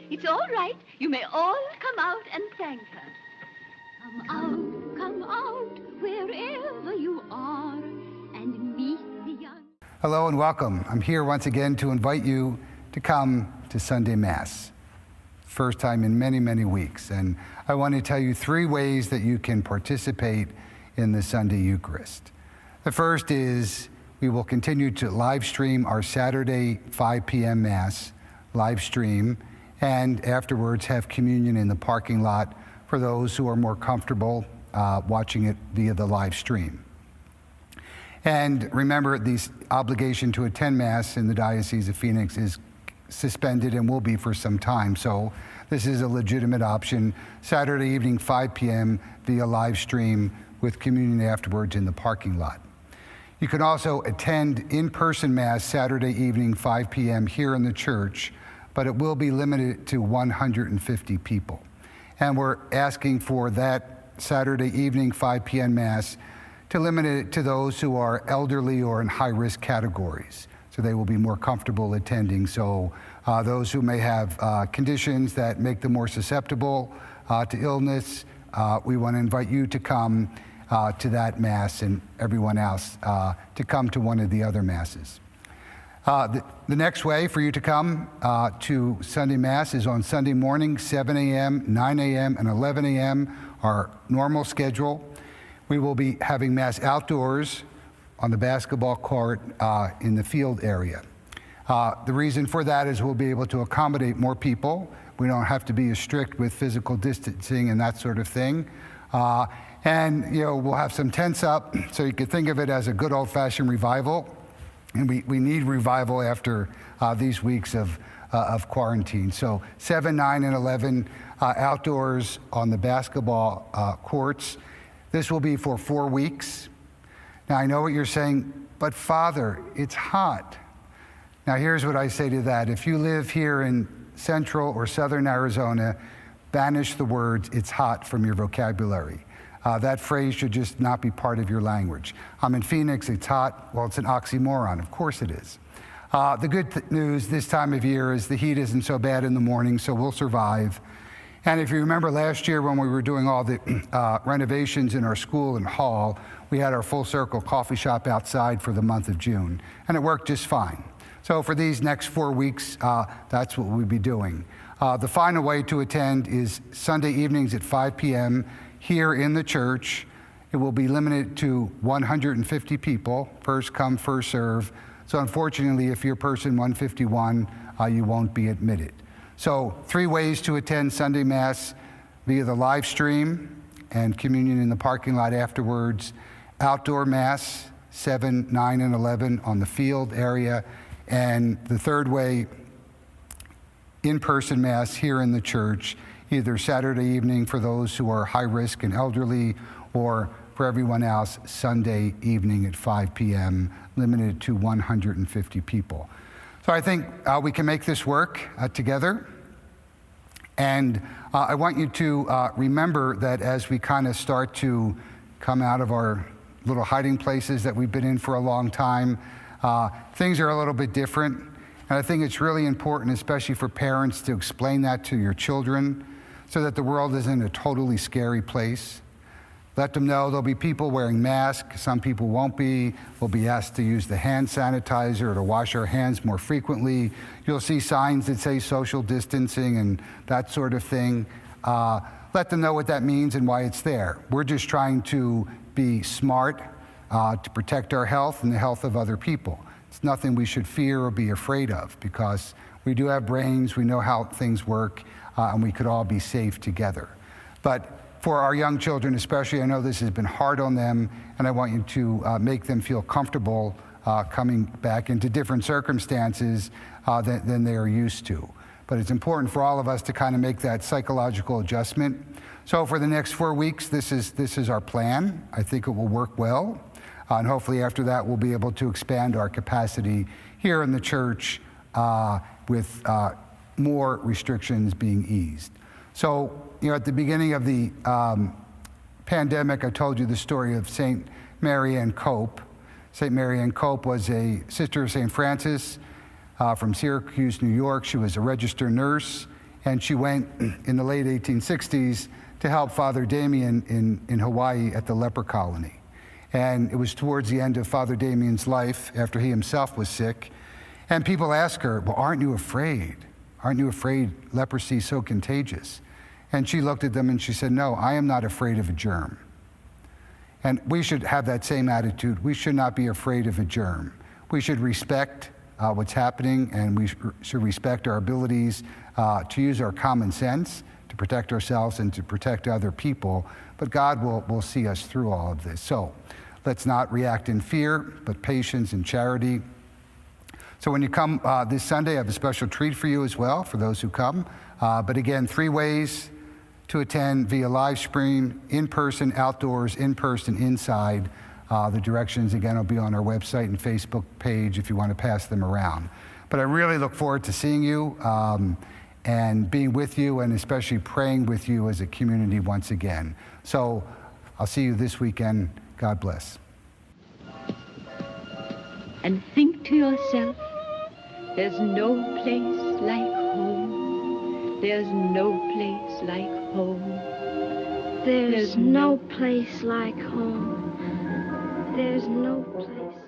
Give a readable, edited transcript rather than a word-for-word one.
It's all right. You may all come out and thank her. Come out, wherever you are, and meet the young... Hello and welcome. I'm here once again to invite you to come to Sunday Mass. First time in many, many weeks. And I want to tell you 3 ways that you can participate in the Sunday Eucharist. The first is we will continue to live stream our Saturday 5 p.m. Mass, live stream, and afterwards have communion in the parking lot for those who are more comfortable watching it via the live stream. And remember, the obligation to attend Mass in the Diocese of Phoenix is suspended and will be for some time. So this is a legitimate option. Saturday evening, 5 p.m. via live stream with communion afterwards in the parking lot. You can also attend in-person Mass Saturday evening, 5 p.m. here in the church, but it will be limited to 150 people. And we're asking for that Saturday evening, 5 p.m. Mass to limit it to those who are elderly or in high-risk categories, so they will be more comfortable attending. So those who may have conditions that make them more susceptible to illness, we want to invite you to come to that Mass, and everyone else to come to one of the other Masses. The next way for you to come to Sunday Mass is on Sunday morning, 7 a.m., 9 a.m., and 11 a.m., our normal schedule. We will be having Mass outdoors on the basketball court in the field area. The reason for that is we'll be able to accommodate more people. We don't have to be as strict with physical distancing and that sort of thing. And we'll have some tents up, so you could think of it as a good old-fashioned revival. And we need revival after these weeks of quarantine. So 7, 9, and 11 outdoors on the basketball courts. This will be for 4 weeks. Now, I know what you're saying, but Father, it's hot. Now, here's what I say to that. If you live here in central or southern Arizona, banish the words, "it's hot," from your vocabulary. That phrase should just not be part of your language. I'm in Phoenix, it's hot. Well, it's an oxymoron. Of course it is. The good news this time of year is the heat isn't so bad in the morning, so we'll survive. And if you remember last year when we were doing all the renovations in our school and hall, we had our Full Circle coffee shop outside for the month of June, and it worked just fine. So for these next 4 weeks, that's what we'll be doing. The final way to attend is Sunday evenings at 5 p.m. here in the church. It will be limited to 150 people, first come, first serve. So unfortunately, if you're person 151, you won't be admitted. So 3 ways to attend Sunday Mass: via the live stream and communion in the parking lot afterwards, outdoor Mass, 7, 9, and 11 on the field area, and the third way, in-person Mass here in the church, either Saturday evening for those who are high risk and elderly, or for everyone else, Sunday evening at 5 p.m., limited to 150 people. So I think we can make this work together. And I want you to remember that as we kind of start to come out of our little hiding places that we've been in for a long time, things are a little bit different. And I think it's really important, especially for parents, to explain that to your children so that the world isn't a totally scary place. Let them know there'll be people wearing masks. Some people won't be. We'll be asked to use the hand sanitizer or to wash our hands more frequently. You'll see signs that say social distancing and that sort of thing. Let them know what that means and why it's there. We're just trying to be smart to protect our health and the health of other people. It's nothing we should fear or be afraid of, because we do have brains, we know how things work, and we could all be safe together. But for our young children especially, I know this has been hard on them, and I want you to make them feel comfortable coming back into different circumstances than they are used to. But it's important for all of us to kind of make that psychological adjustment. So for the next 4 weeks, this is our plan. I think it will work well. And hopefully after that, we'll be able to expand our capacity here in the church with more restrictions being eased. So, at the beginning of the pandemic, I told you the story of St. Mary Ann Cope. St. Mary Ann Cope was a sister of St. Francis from Syracuse, New York. She was a registered nurse, And she went in the late 1860s to help Father Damien in Hawaii at the leper colony. And it was towards the end of Father Damien's life, after he himself was sick. And people asked her, well, aren't you afraid? Aren't you afraid leprosy is so contagious? And she looked at them and she said, no, I am not afraid of a germ. And we should have that same attitude. We should not be afraid of a germ. We should respect what's happening, and we should respect our abilities to use our common sense to protect ourselves and to protect other people. But God will see us through all of this. So let's not react in fear, but patience and charity. So when you come this Sunday, I have a special treat for you as well, for those who come. But again, 3 ways to attend via live stream, in person, outdoors, in person, inside. The directions, again, will be on our website and Facebook page if you want to pass them around. But I really look forward to seeing you and being with you, and especially praying with you as a community once again. So I'll see you this weekend. God bless. And think to yourself, there's no place like home. There's no place like home. There's no place like home. There's no place.